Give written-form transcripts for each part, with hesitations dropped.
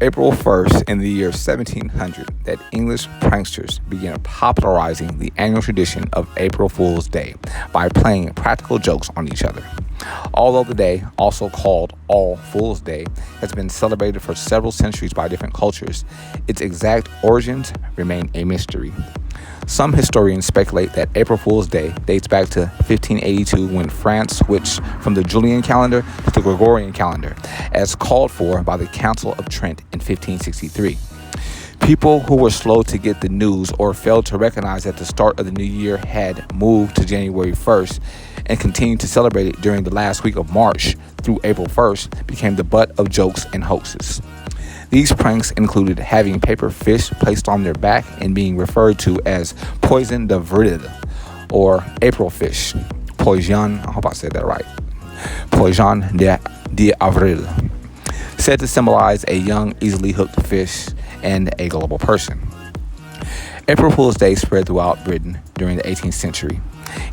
April 1st in the year 1700 that English pranksters began popularizing the annual tradition of April Fool's Day by playing practical jokes on each other. Although the day, also called All Fool's Day, has been celebrated for several centuries by different cultures, its exact origins remain a mystery. Some historians speculate that April Fool's Day dates back to 1582 when France switched from the Julian calendar to the Gregorian calendar, as called for by the Council of Trent in 1563. People who were slow to get the news or failed to recognize that the start of the new year had moved to January 1st and continued to celebrate it during the last week of March through April 1st became the butt of jokes and hoaxes. These pranks included having paper fish placed on their back and being referred to as poison d'avril or April fish. Poison, I hope I said that right. Poison d'avril, said to symbolize a young, easily hooked fish and a gullible person. April Fool's Day spread throughout Britain during the 18th century.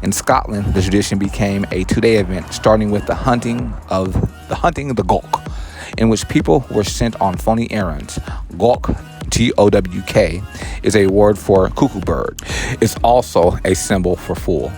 In Scotland, the tradition became a two-day event starting with the hunting of the gawk, in which people were sent on phony errands. Gawk, Gowk, is a word for cuckoo bird. It's also a symbol for fool.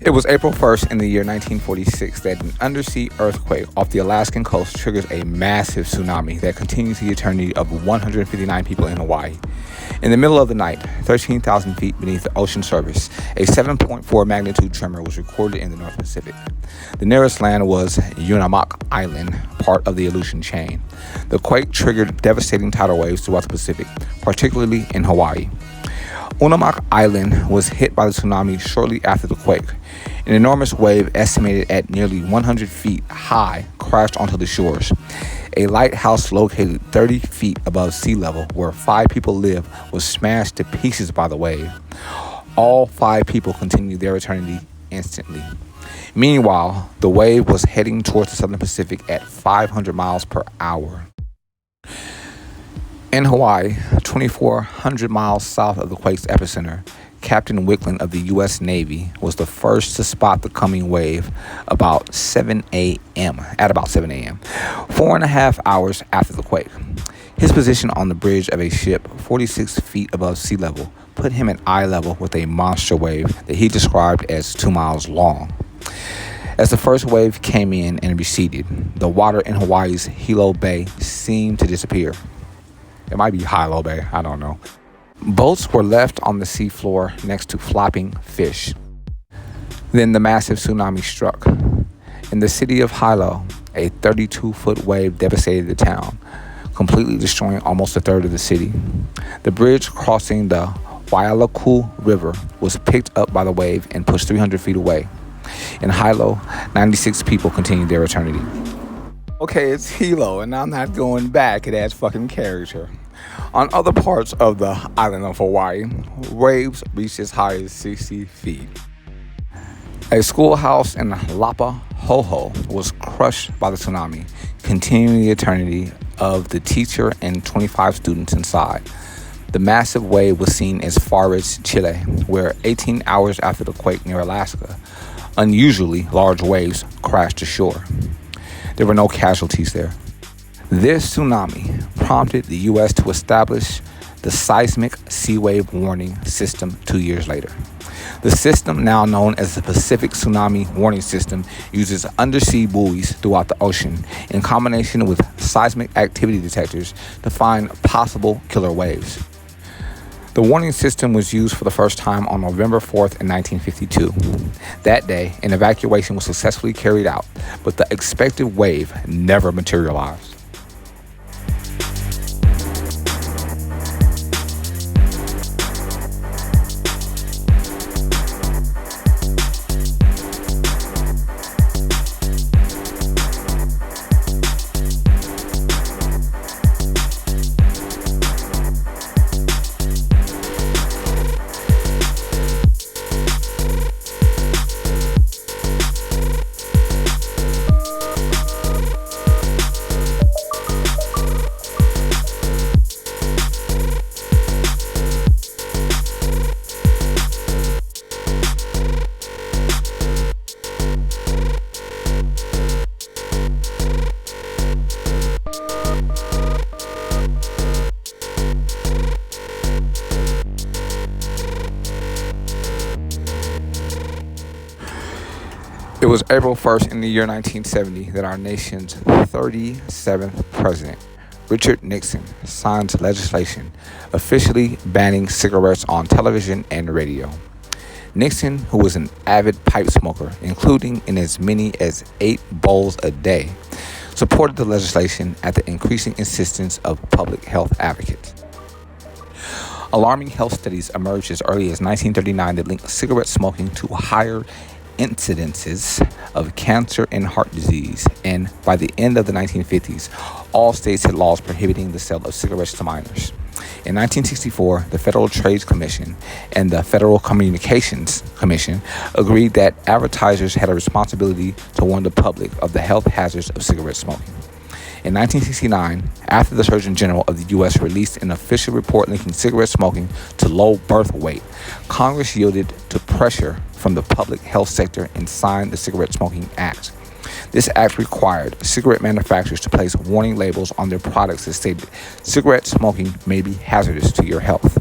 It was April 1st in the year 1946 that an undersea earthquake off the Alaskan coast triggers a massive tsunami that continues the eternity of 159 people in Hawaii. In the middle of the night, 13,000 feet beneath the ocean surface, a 7.4 magnitude tremor was recorded in the North Pacific. The nearest land was Unimak Island, part of the Aleutian chain. The quake triggered devastating tidal waves throughout the Pacific, particularly in Hawaii. Unimak Island was hit by the tsunami shortly after the quake. An enormous wave estimated at nearly 100 feet high crashed onto the shores. A lighthouse located 30 feet above sea level where 5 people live was smashed to pieces by the wave. All 5 people continued their eternity instantly. Meanwhile, the wave was heading towards the Southern Pacific at 500 miles per hour. In Hawaii, 2,400 miles south of the quake's epicenter, Captain Wickland of the U.S. Navy was the first to spot the coming wave at about 7 a.m., 4.5 hours after the quake. His position on the bridge of a ship 46 feet above sea level put him at eye level with a monster wave that he described as 2 miles long. As the first wave came in and receded, the water in Hawaii's Hilo Bay seemed to disappear. It might be Hilo Bay, I don't know. Boats were left on the seafloor next to flopping fish. Then the massive tsunami struck. In the city of Hilo, a 32-foot wave devastated the town, completely destroying almost a third of the city. The bridge crossing the Waialaku River was picked up by the wave and pushed 300 feet away. In Hilo, 96 people continued their eternity. Okay, it's Hilo, and I'm not going back. It adds fucking character. On other parts of the island of Hawaii, waves reached as high as 60 feet. A schoolhouse in Lapa Hoho was crushed by the tsunami, continuing the eternity of the teacher and 25 students inside. The massive wave was seen as far as Chile, where 18 hours after the quake near Alaska, unusually large waves crashed ashore. There were no casualties there. This tsunami prompted the U.S. to establish the seismic sea wave warning system 2 years later. The system, now known as the Pacific Tsunami Warning System, uses undersea buoys throughout the ocean in combination with seismic activity detectors to find possible killer waves. The warning system was used for the first time on November 4th in 1952. That day, an evacuation was successfully carried out, but the expected wave never materialized. It was April 1st in the year 1970 that our nation's 37th president, Richard Nixon, signed legislation officially banning cigarettes on television and radio. Nixon, who was an avid pipe smoker, including in as many as 8 bowls a day, supported the legislation at the increasing insistence of public health advocates. Alarming health studies emerged as early as 1939 that linked cigarette smoking to higher incidences of cancer and heart disease, and by the end of the 1950s, all states had laws prohibiting the sale of cigarettes to minors. In 1964, the Federal Trade Commission and the Federal Communications Commission agreed that advertisers had a responsibility to warn the public of the health hazards of cigarette smoking. In 1969, after the Surgeon General of the U.S. released an official report linking cigarette smoking to low birth weight, Congress yielded to pressure from the public health sector and signed the Cigarette Smoking Act. This act required cigarette manufacturers to place warning labels on their products that stated cigarette smoking may be hazardous to your health.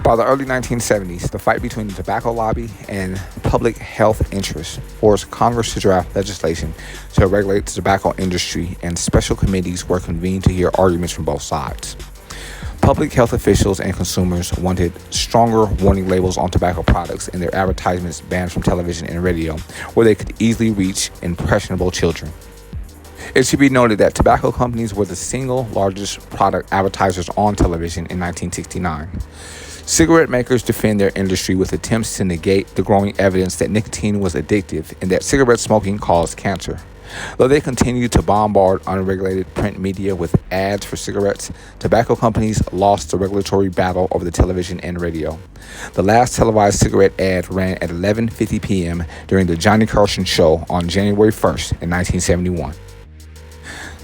By the early 1970s, the fight between the tobacco lobby and public health interests forced Congress to draft legislation to regulate the tobacco industry, and special committees were convened to hear arguments from both sides. Public health officials and consumers wanted stronger warning labels on tobacco products and their advertisements banned from television and radio, where they could easily reach impressionable children. It should be noted that tobacco companies were the single largest product advertisers on television in 1969. Cigarette makers defend their industry with attempts to negate the growing evidence that nicotine was addictive and that cigarette smoking caused cancer. Though they continued to bombard unregulated print media with ads for cigarettes, tobacco companies lost the regulatory battle over the television and radio. The last televised cigarette ad ran at 11:50 p.m. during the Johnny Carson Show on January 1st in 1971.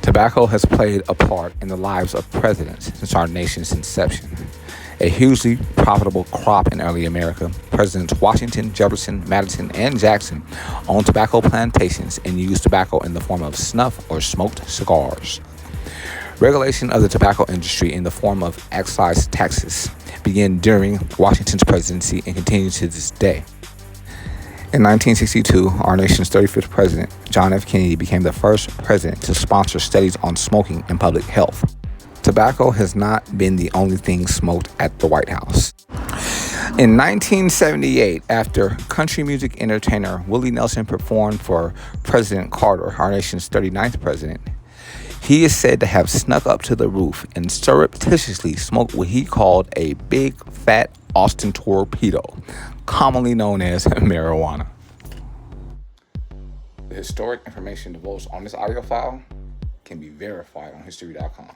Tobacco has played a part in the lives of presidents since our nation's inception. A hugely profitable crop in early America, Presidents Washington, Jefferson, Madison, and Jackson owned tobacco plantations and used tobacco in the form of snuff or smoked cigars. Regulation of the tobacco industry in the form of excise taxes began during Washington's presidency and continues to this day. In 1962, our nation's 35th president, John F. Kennedy, became the first president to sponsor studies on smoking and public health. Tobacco has not been the only thing smoked at the White House. In 1978, after country music entertainer Willie Nelson performed for President Carter, our nation's 39th president, he is said to have snuck up to the roof and surreptitiously smoked what he called a big, fat Austin torpedo, commonly known as marijuana. The historic information divulged on this audio file can be verified on history.com.